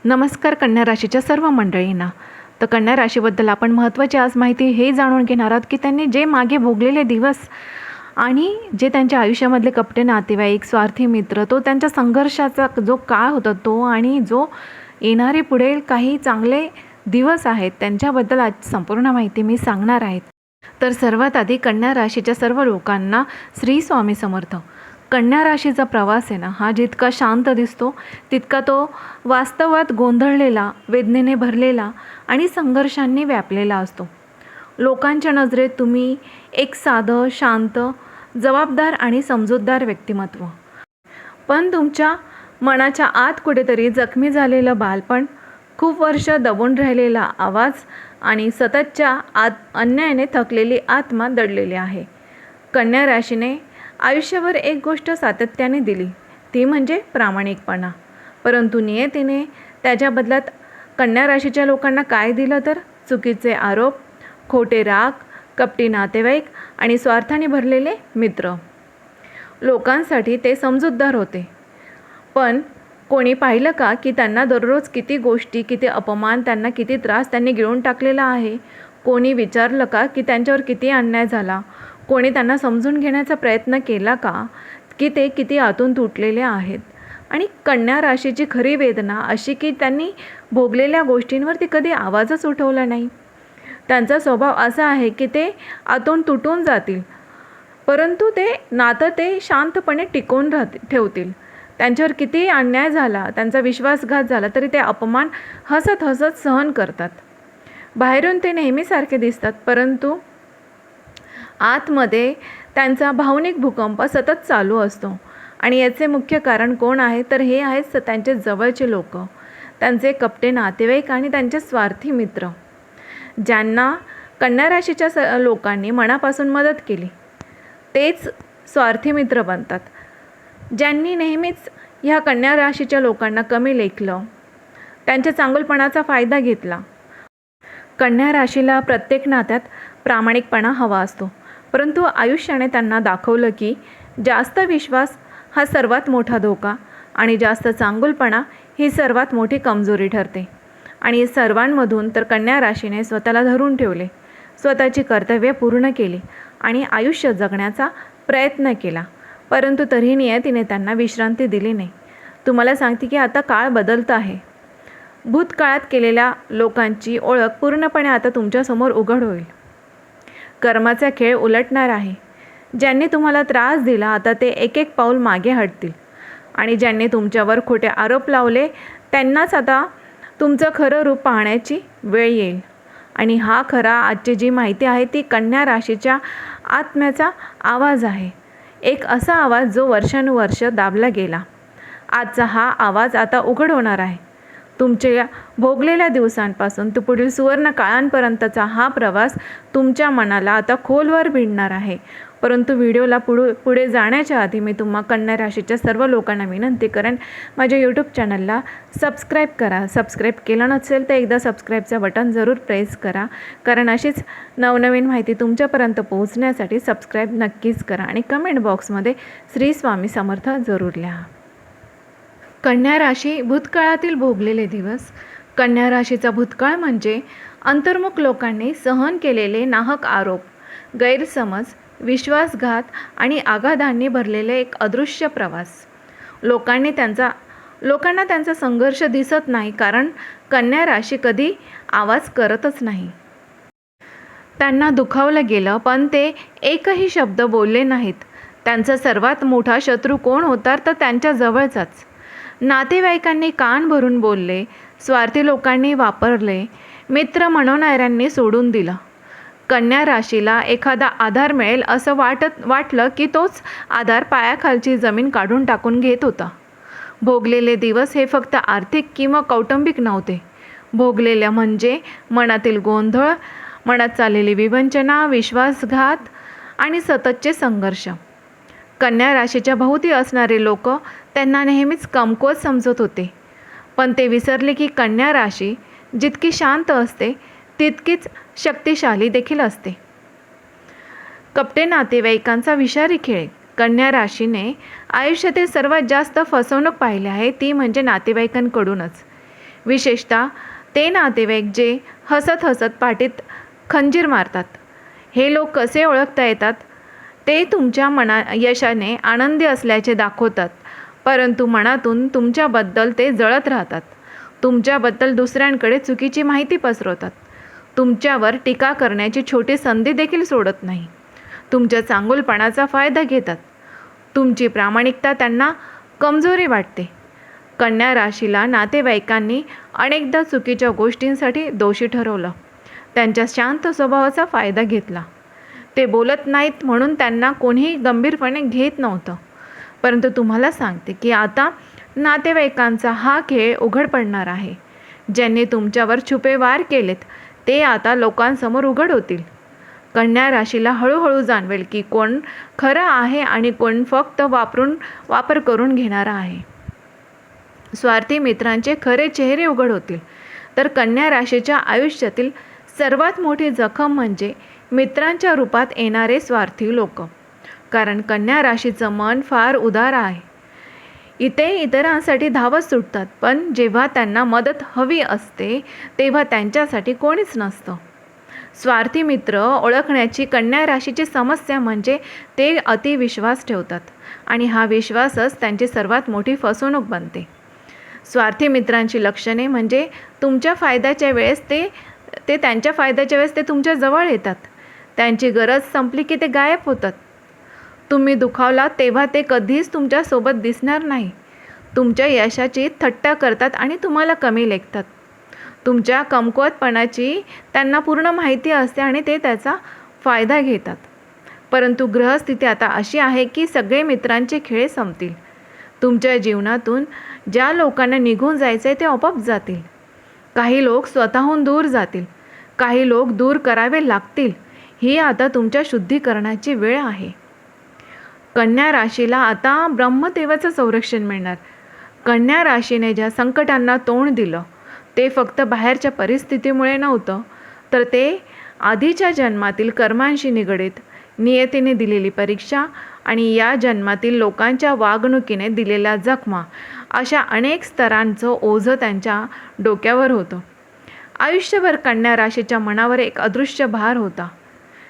नमस्कार कन्या राशीच्या सर्व मंडळींना. तर कन्या राशीबद्दल आपण महत्त्वाची आज माहिती हे जाणून घेणार आहोत की त्यांनी जे मागे भोगलेले दिवस आणि जे त्यांच्या आयुष्यामधले कपटे नातेवाईक, स्वार्थी मित्र, तो त्यांच्या संघर्षाचा जो काळ होता तो आणि जो येणारे पुढे काही चांगले दिवस आहेत त्यांच्याबद्दल आज संपूर्ण माहिती मी सांगणार आहे. तर सर्वात आधी कन्या राशीच्या सर्व लोकांना श्री स्वामी समर्थ. कन्या राशीचा प्रवास आहे ना, हा जितका शांत दिसतो तितका तो वास्तवात गोंधळलेला, वेदनेने भरलेला आणि संघर्षांनी व्यापलेला असतो. लोकांच्या नजरेत तुम्ही एक साधं, शांत, जबाबदार आणि समजूतदार व्यक्तिमत्व, पण तुमच्या मनाच्या आत कुठेतरी जखमी झालेलं बालपण, खूप वर्ष दबून राहिलेला आवाज आणि सततच्या अन्यायाने थकलेली आत्मा दडलेली आहे. कन्या राशीने आयुष्यभर एक गोष्ट सातत्याने दिली, ती म्हणजे प्रामाणिकपणा. परंतु नियतीने त्याच्या बदल्यात कन्या राशीच्या लोकांना काय दिलं तर चुकीचे आरोप, खोटे राग, कपटी नातेवाईक आणि स्वार्थाने भरलेले मित्र. लोकांसाठी ते समजूतदार होते, पण कोणी पाहिलं का की त्यांना दररोज किती गोष्टी, किती अपमान, त्यांना किती त्रास त्यांनी गिळून टाकलेला आहे? कोणी विचारलं का की त्यांच्यावर किती अन्याय झाला? कोणी त्यांना समजून घेण्याचा प्रयत्न केला का की ते किती आतून तुटलेले आहेत? आणि कन्या राशीची खरी वेदना अशी की त्यांनी भोगलेल्या गोष्टींवरती कधी आवाजच उठवला नाही. त्यांचा स्वभाव असा आहे की ते आतून तुटून जातील, परंतु ते नातं ते शांतपणे टिकवून ठेवतील. त्यांच्यावर कितीही अन्याय झाला, त्यांचा विश्वासघात झाला तरी ते अपमान हसत हसत सहन करतात. बाहेरून ते नेहमीसारखे दिसतात, परंतु आतमध्ये त्यांचा भावनिक भूकंप सतत चालू असतो. आणि याचे मुख्य कारण कोण आहे तर हे आहेत त्यांचे जवळचे लोक, त्यांचे कपटे नातेवाईक आणि त्यांचे स्वार्थी मित्र. ज्यांना कन्या राशीच्या लोकांनी मनापासून मदत केली तेच स्वार्थी मित्र बनतात. ज्यांनी नेहमीच ह्या कन्या राशीच्या लोकांना कमी लेखलं, त्यांच्या चांगुलपणाचा फायदा घेतला. कन्या राशीला प्रत्येक नात्यात प्रामाणिकपणा हवा असतो, परंतु आयुष्याने त्यांना दाखवलं की जास्त विश्वास हा सर्वात मोठा धोका आणि जास्त चांगुलपणा ही सर्वात मोठी कमजोरी ठरते. आणि सर्वांमधून तर कन्या राशीने स्वतःला धरून ठेवले, स्वतःची कर्तव्ये पूर्ण केली आणि आयुष्य जगण्याचा प्रयत्न केला. परंतु तरीही नियतीने त्यांना विश्रांती दिली नाही. तुम्हाला सांगते की आता काळ बदलत आहे. भूतकाळात केलेल्या लोकांची ओळख पूर्णपणे आता तुमच्यासमोर उघड होईल. कर्माचा खेळ उलटणार आहे. ज्यांनी तुम्हाला त्रास दिला आता ते एक एक पाऊल मागे हटतील आणि ज्यांनी तुमच्यावर खोटे आरोप लावले त्यांनाच आता तुमचं खरं रूप पाहण्याची वेळ येईल. आणि हा खरा आजची जी माहिती आहे ती कन्या राशीच्या आत्म्याचा आवाज आहे. एक असा आवाज जो वर्षानुवर्ष दाबला गेला. आजचा हा आवाज आता उघड होणार आहे. तुमच्या भोगलेल्या दिवसांपासून तो पुढील सुवर्ण काळांपर्यंतचा हा प्रवास तुमच्या मनाला आता खोलवर भिडणार आहे. परंतु व्हिडिओला पुढे जाण्याच्या आधी मी तुम्हा कन्या राशीच्या सर्व लोकांना विनंती करेन, माझ्या यूट्यूब चॅनलला सबस्क्राईब करा. सबस्क्राईब केलं नसेल तर एकदा सबस्क्राईबचं बटन जरूर प्रेस करा, कारण अशीच नवनवीन माहिती तुमच्यापर्यंत पोहोचण्यासाठी सबस्क्राईब नक्कीच करा आणि कमेंट बॉक्समध्ये श्री स्वामी समर्थ जरूर लिहा. कन्या राशी भूतकाळातील भोगलेले दिवस. कन्या राशीचा भूतकाळ म्हणजे अंतर्मुख लोकांनी सहन केलेले नाहक आरोप, गैरसमज, विश्वासघात आणि आघातांनी भरलेले एक अदृश्य प्रवास. लोकांना त्यांचा संघर्ष दिसत नाही, कारण कन्या राशी कधी आवाज करतच नाही. त्यांना दुखावलं गेलं पण ते एकही शब्द बोलले नाहीत. त्यांचा सर्वात मोठा शत्रू कोण होता तर त्यांच्या जवळचाच. नातेवाईकांनी कान भरून बोलले, स्वार्थी लोकांनी वापरले, मित्र म्हणवणाऱ्यांनी सोडून दिलं. कन्या राशीला एखादा आधार मिळेल असं वाटलं की तोच आधार पायाखालची जमीन काढून टाकून घेत होता. भोगलेले दिवस हे फक्त आर्थिक किंवा कौटुंबिक नव्हते. भोगलेल्या म्हणजे मनातील गोंधळ, मनात चाललेली विवंचना, विश्वासघात आणि सततचे संघर्ष. कन्या राशीच्या भोवती असणारे लोक त्यांना नेहमीच कमकुवत समजत होते, पण ते विसरले की कन्या राशी जितकी शांत असते तितकीच शक्तिशाली देखील असते. कपटे नातेवाईकांचा विषारी खेळ. कन्या राशीने आयुष्यातील सर्वात जास्त फसवणूक पाहिली आहे ती म्हणजे नातेवाईकांकडूनच. विशेषतः ते नातेवाईक जे हसत हसत पाठीत खंजीर मारतात. हे लोक कसे ओळखता येतात? ते तुमच्या यशाने आनंदी असल्याचे दाखवतात, परंतु मनातून तुमच्याबद्दल ते जळत राहतात. तुमच्याबद्दल दुसऱ्यांकडे चुकीची माहिती पसरवतात. तुमच्यावर टीका करण्याची छोटी संधी देखील सोडत नाही. तुमच्या चांगुलपणाचा फायदा घेतात. तुमची प्रामाणिकता त्यांना कमजोरी वाटते. कन्या राशीला नातेवाईकांनी अनेकदा चुकीच्या गोष्टींसाठी दोषी ठरवलं. त्यांच्या शांत स्वभावाचा फायदा घेतला. ते बोलत नाहीत म्हणून त्यांना कोणीही गंभीरपणे घेत नव्हतं. परंतु तुम्हाला सांगते की आता नातेवाईकांचा हा खेळ उघड पडणार आहे. ज्यांनी तुमच्यावर छुपे वार केलेत ते आता लोकांसमोर उघड होतील. कन्या राशीला हळूहळू जाणवेल की कोण खरं आहे आणि कोण फक्त वापर करून घेणारा आहे. स्वार्थी मित्रांचे खरे चेहरे उघड होतील. तर कन्या राशीच्या आयुष्यातील सर्वात मोठी जखम म्हणजे मित्रांच्या रूपात येणारे स्वार्थी लोक. कारण कन्या राशीचं मन फार उदार आहे. इथे इतरांसाठी धावत सुटतात, पण जेव्हा त्यांना मदत हवी असते तेव्हा त्यांच्यासाठी कोणीच नसतं. स्वार्थी मित्र ओळखण्याची कन्या राशीची समस्या म्हणजे ते अतिविश्वास ठेवतात आणि हा विश्वासच त्यांची सर्वात मोठी फसवणूक बनते. स्वार्थी मित्रांची लक्षणे म्हणजे तुमच्या फायद्याच्या वेळेस ते त्यांच्या फायद्याच्या वेळेस ते तुमच्या जवळ येतात. त्यांची गरज संपली की ते गायब होतात. तुम्ही दुखावला तेव्हा ते कधीच तुमच्यासोबत दिसणार नाही. तुमच्या यशाची थट्टा करतात आणि तुम्हाला कमी लेखतात. तुमच्या कमकुवतपणाची त्यांना पूर्ण माहिती असते आणि ते त्याचा फायदा घेतात. परंतु ग्रहस्थिती आता अशी आहे की सगळे मित्रांचे खेळ संपतील. तुमच्या जीवनातून ज्या लोकांना निघून जायचे ते आपोआप जातील. काही लोक स्वतःहून दूर जातील. काही लोक दूर करावे लागतील. ही आता तुमच्या शुद्धीकरणाची वेळ आहे. कन्या राशीला आता ब्रह्मदेवाचं संरक्षण मिळणार. कन्या राशीने ज्या संकटांना तोंड दिलं ते फक्त बाहेरच्या परिस्थितीमुळे नव्हतं, तर ते आधीच्या जन्मातील कर्मांशी निगडीत, नियतीने दिलेली परीक्षा आणि या जन्मातील लोकांच्या वागणुकीने दिलेल्या जखमा अशा अनेक स्तरांचं ओझं त्यांच्या डोक्यावर होतं. आयुष्यभर कन्या राशीच्या मनावर एक अदृश्य भार होता.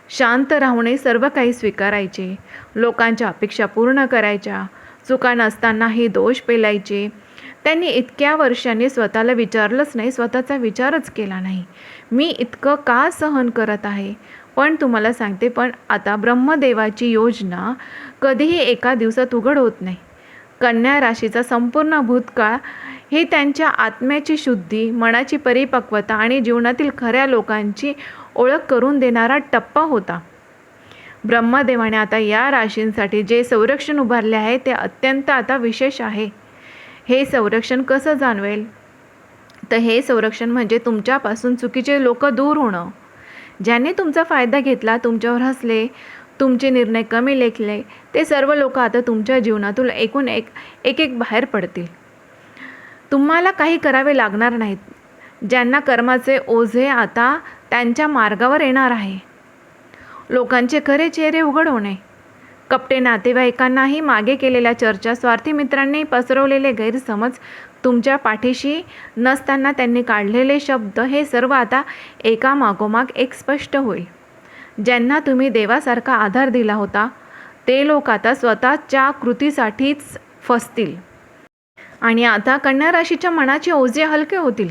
शांत राहून सर्व काही स्वीकारायचे, लोकांच्या अपेक्षा पूर्ण करायच्या, चुका नसतानाही दोष पेलायचे. त्यांनी इतक्या वर्षांनी स्वतःला विचारलंच नाही, स्वतःचा विचारच केला नाही, मी इतकं का सहन करत आहे. पण तुम्हाला सांगते, पण आता ब्रह्मदेवाची योजना कधीही एका दिवसात उघड होत नाही. कन्या राशीचा संपूर्ण भूतकाळ हे त्यांच्या आत्म्याची शुद्धी, मनाची परिपक्वता आणि जीवनातील खऱ्या लोकांची ओळख करून देणारा टप्पा होता. ब्रह्मदेवाने आता या राशींसाठी जे संरक्षण उभारले आहे ते अत्यंत आता विशेष आहे. हे संरक्षण कसं जाणवेल? तर हे संरक्षण म्हणजे तुमच्यापासून चुकीचे लोक दूर होणं. ज्यांनी तुमचा फायदा घेतला, तुमच्यावर हसले, तुमचे निर्णय कमी लेखले, ते सर्व लोक आता तुमच्या जीवनातून एक बाहेर पडतील. तुम्हाला काही करावे लागणार नाहीत. ज्यांना कर्माचे ओझे आता त्यांच्या मार्गावर येणार आहे. लोकांचे खरे चेहरे उघड होणे. कपटे नातेवाईकांनाही मागे केलेल्या चर्चा, स्वार्थी मित्रांनी पसरवलेले गैरसमज, तुमच्या पाठीशी नसताना त्यांनी काढलेले शब्द, हे सर्व आता एकामागोमाग एक स्पष्ट होईल. ज्यांना तुम्ही देवासारखा आधार दिला होता ते लोक आता स्वतःच्या कृतीसाठीच फसतील. आणि आता कन्या राशीच्या मनाचे ओझे हलके होतील.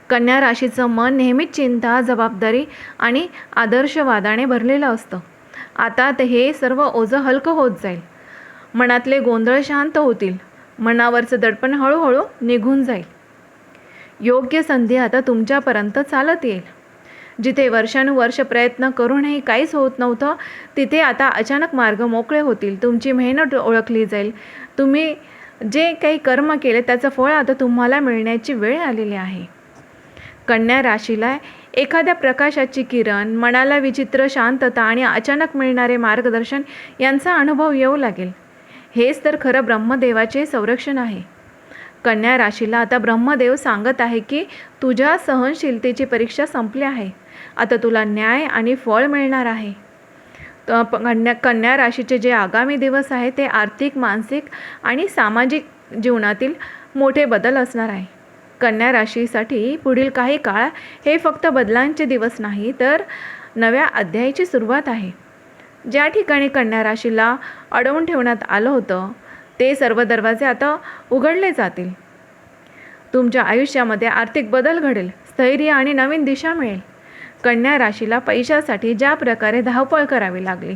कन्या राशीचं मन नेहमीच चिंता, जबाबदारी आणि आदर्शवादाने भरलेलं असतं. आता हे सर्व ओझं हलकं होत जाईल. मनातले गोंधळ शांत होतील. मनावरचं दडपण हळूहळू निघून जाईल. योग्य संधी आता तुमच्यापर्यंत चालत येईल. जिथे वर्षानुवर्ष प्रयत्न करूनही काहीच होत नव्हतं, तिथे आता अचानक मार्ग मोकळे होतील. तुमची मेहनत ओळखली जाईल. तुम्ही जे काही कर्म केले त्याचं फळ आता तुम्हाला मिळण्याची वेळ आलेली आहे. कन्या राशीला एखाद्या प्रकाशाची किरण, मनाला विचित्र शांतता आणि अचानक मिळणारे मार्गदर्शन यांचा अनुभव येऊ लागेल. हेच तर खरं ब्रह्मदेवाचे संरक्षण आहे. कन्या राशीला आता ब्रह्मदेव सांगत आहे की तुझ्या सहनशीलतेची परीक्षा संपली आहे. आता तुला न्याय आणि फळ मिळणार आहे. कन्या राशीचे जे आगामी दिवस आहे ते आर्थिक, मानसिक आणि सामाजिक जीवनातील मोठे बदल असणार आहे. कन्या राशीसाठी पुढील काही काळ हे फक्त बदलांचे दिवस नाही, तर नव्या अध्यायाची सुरुवात आहे. ज्या ठिकाणी कन्या राशीला अडवून ठेवण्यात आलं होतं ते सर्व दरवाजे आता उघडले जातील. तुमच्या आयुष्यामध्ये आर्थिक बदल घडेल, स्थैर्य आणि नवीन दिशा मिळेल. कन्या राशीला पैशासाठी ज्या प्रकारे धावपळ करावी लागली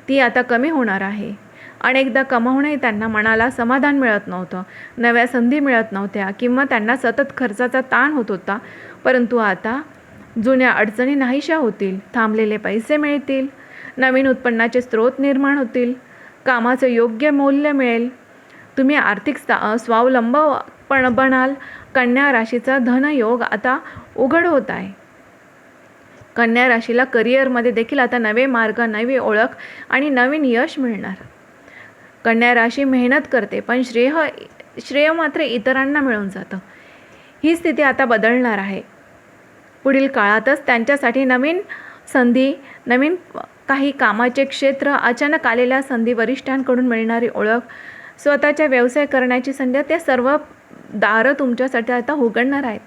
ती आता कमी होणार आहे. अनेकदा कमावूनही त्यांना मनाला समाधान मिळत नव्हतं, नव्या संधी मिळत नव्हत्या किंवा त्यांना सतत खर्चाचा ताण होत होता. परंतु आता जुन्या अडचणी नाहीशा होतील, थांबलेले पैसे मिळतील, नवीन उत्पन्नाचे स्रोत निर्माण होतील, कामाचं योग्य मूल्य मिळेल, तुम्ही आर्थिक स्वावलंब बनाल. कन्या राशीचा धनयोग आता उघड होत आहे. कन्या राशीला करिअरमध्ये देखील आता नवे मार्ग, नवी ओळख आणि नवीन यश मिळणार. कन्या राशी मेहनत करते पण श्रेय मात्र इतरांना मिळून जातं. ही स्थिती आता बदलणार आहे. पुढील काळातच त्यांच्यासाठी नवीन संधी, नवीन काही कामाचे क्षेत्र, अचानक आलेल्या संधी, वरिष्ठांकडून मिळणारी ओळख, स्वतःचा व्यवसाय करण्याची संधी, ते सर्व दारं तुमच्यासाठी आता उघडणार आहेत.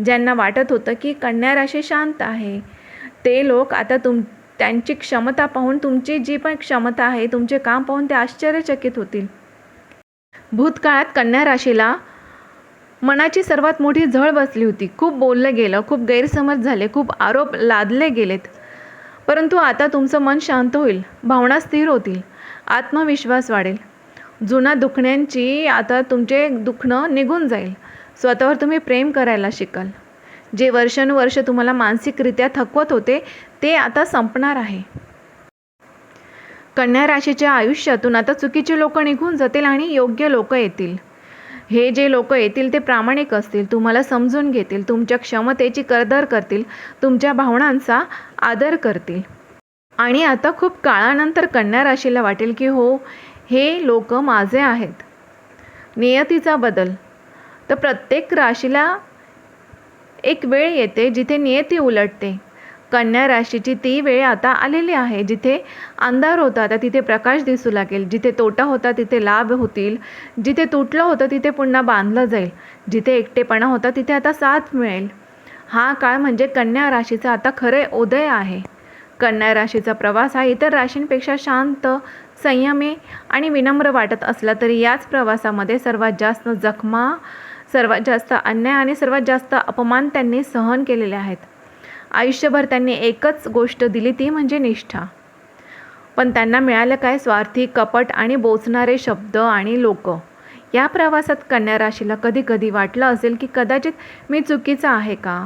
ज्यांना वाटत होतं की कन्या राशी शांत आहे ते लोक आता त्यांची क्षमता पाहून, तुमची जी पण क्षमता आहे, तुमचे काम पाहून ते आश्चर्यचकित होतील. भूतकाळात कन्या राशीला मनाची सर्वात मोठी झळ बसली होती. खूप बोललं गेलं, खूप गैरसमज झाले, खूप आरोप लादले गेलेत. परंतु आता तुमचं मन शांत होईल, भावना स्थिर होतील, आत्मविश्वास वाढेल. जुना दुखण्यांची आता तुमचे दुखणं निघून जाईल. स्वतःवर तुम्ही प्रेम करायला शिकाल. जे वर्षानुवर्ष तुम्हाला मानसिकरित्या थकवत होते ते आता संपणार आहे. कन्या राशीच्या आयुष्यातून आता चुकीचे लोक निघून जातील आणि योग्य लोक येतील. हे जे लोक येतील ते प्रामाणिक असतील, तुम्हाला समजून घेतील, तुमच्या क्षमतेची कदर करतील, तुमच्या भावनांचा आदर करतील. आणि आता खूप काळानंतर कन्या राशीला वाटेल की हो, हे लोक माझे आहेत. नियतीचा बदल. तर प्रत्येक राशीला एक वेळ येते जिथे नियती उलटते. कन्या राशीची ती वेळ आता आलेली आहे. जिथे अंधार होता आता तिथे प्रकाश दिसू लागेल, जिथे तोटा होता तिथे लाभ होतील, जिथे तुटलं होतं तिथे पुन्हा बांधलं जाईल, जिथे एकटेपणा होता तिथे आता साथ मिळेल. हा काळ म्हणजे कन्या राशीचा आता खरे उदय आहे. कन्या राशीचा प्रवास हा इतर राशींपेक्षा शांत, संयमी आणि विनम्र वाटत असला तरी याच प्रवासामध्ये सर्वात जास्त जखमा, सर्वात जास्त अन्याय आणि सर्वात जास्त अपमान त्यांनी सहन केलेले आहेत. आयुष्यभर त्यांनी एकच गोष्ट दिली ती म्हणजे निष्ठा. पण त्यांना मिळालं काय? स्वार्थी, कपट आणि बोचणारे शब्द आणि लोक. या प्रवासात कन्या राशीला कधी कधी वाटलं असेल की कदाचित मी चुकीचा आहे का,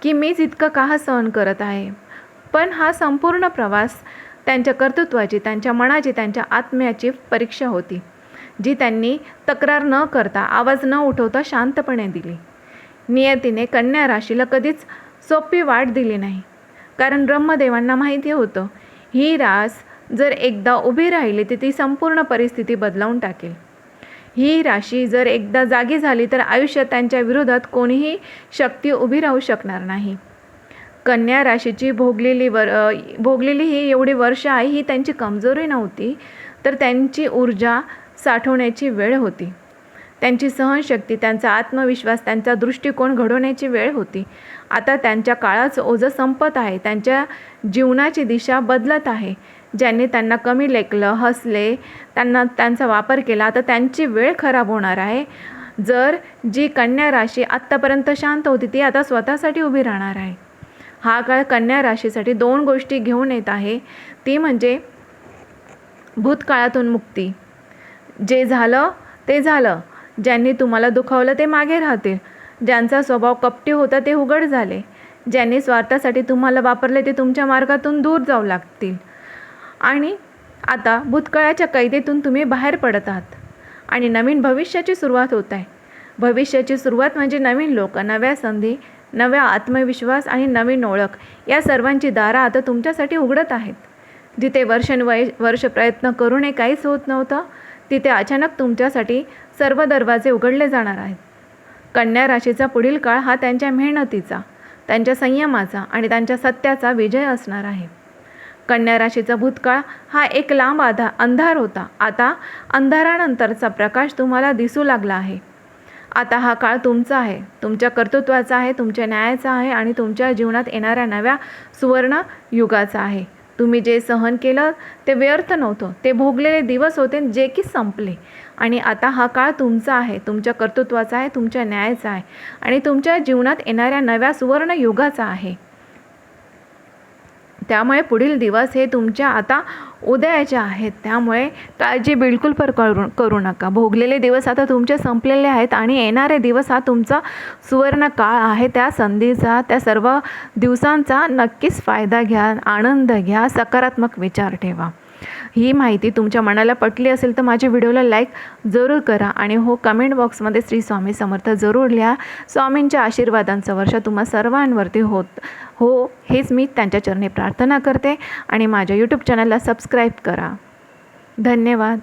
की मीच इतकं का सहन करत आहे. पण हा संपूर्ण प्रवास त्यांच्या कर्तृत्वाची, त्यांच्या मनाची, त्यांच्या आत्म्याची परीक्षा होती, जी त्यांनी तक्रार न करता, आवाज न उठवता शांतपणे दिली. नियतीने कन्या राशीला कधीच सोपी वाट दिली नाही, कारण ब्रह्मदेवांना माहिती होतं ही रास जर एकदा उभी राहिली तर ती संपूर्ण परिस्थिती बदलावून टाकेल. ही राशी जर एकदा जागी झाली तर आयुष्यात त्यांच्या विरोधात कोणीही शक्ती उभी राहू शकणार नाही. कन्या राशीची भोगलेली ही एवढी वर्ष आहे ही त्यांची कमजोरी नव्हती, तर त्यांची ऊर्जा साठवण्याची वेळ होती. त्यांची सहनशक्ती, त्यांचा आत्मविश्वास, त्यांचा दृष्टिकोन घडवण्याची वेळ होती. आता त्यांच्या काळाचं ओझं संपत आहे, त्यांच्या जीवनाची दिशा बदलत आहे. ज्यांनी त्यांना कमी लेखलं, हसले, त्यांचा वापर केला, आता त्यांची वेळ खराब होणार आहे. जी कन्या राशी आत्तापर्यंत शांत होती ती आता स्वतःसाठी उभी राहणार आहे. हा काळ कन्या राशीसाठी 2 गोष्टी घेऊन येत आहे. ती म्हणजे भूतकाळातून मुक्ती. जे झालं ते झालं. ज्यांनी तुम्हाला दुखावलं ते मागे राहतील. ज्यांचा स्वभाव कपटी होता ते उघड झाले. ज्यांनी स्वार्थासाठी तुम्हाला वापरले ते तुमच्या मार्गातून दूर जाऊ लागतील. आणि आता भूतकाळाच्या कैदेतून तुम्ही बाहेर पडत आहात आणि नवीन भविष्याची सुरुवात होत आहे. भविष्याची सुरुवात म्हणजे नवीन लोक, नव्या संधी, नव्या आत्मविश्वास आणि नवीन ओळख. या सर्वांची दारं आता तुमच्यासाठी उघडत आहेत. जिथे वर्ष प्रयत्न करूनही काहीच होत नव्हतं तिथे अचानक तुमच्यासाठी सर्व दरवाजे उघडले जाणार आहेत. कन्या राशीचा पुढील काळ हा त्यांच्या मेहनतीचा, त्यांच्या संयमाचा आणि त्यांच्या सत्याचा विजय असणार आहे. कन्या राशीचा भूतकाळ हा एक लांब अंधार होता. आता अंधारानंतरचा प्रकाश तुम्हाला दिसू लागला आहे. आता हा काळ तुमचा आहे, तुमच्या कर्तृत्वाचा आहे, तुमच्या न्यायाचा आहे आणि तुमच्या जीवनात येणाऱ्या नव्या सुवर्ण युगाचा आहे. तुम्ही जे सहन केलं ते व्यर्थ नव्हतं, ते भोगलेले दिवस होते जे की संपले. आणि आता हा काळ तुमचा आहे, तुमच्या कर्तृत्वाचा आहे, तुमच्या न्यायाचा आहे आणि तुमच्या जीवनात येणाऱ्या नव्या सुवर्ण युगाचा आहे. त्यामुळे पुढील दिवस हे तुमच्या आता उदयाचे आहेत. त्यामुळे काळजी बिलकुल करू नका. भोगलेले दिवस आता तुमचे संपलेले आहेत आणि येणारे दिवस हा तुमचा सुवर्ण काळ आहे. त्या संधीचा, त्या सर्व दिवसांचा नक्कीच फायदा घ्या, आनंद घ्या, सकारात्मक विचार ठेवा. ही माहिती तुमच्या मनाला पटली असेल तर माझ्या व्हिडिओला लाईक जरूर करा आणि हो, कमेंट बॉक्समध्ये श्री स्वामी समर्थ जरूर लिहा. स्वामींच्या आशीर्वादांचं वर्ष तुम्हा सर्वांवरती हो हेच मी त्यांच्या चरणी प्रार्थना करते आणि माझ्या यूट्यूब चॅनलला सबस्क्राईब करा. धन्यवाद.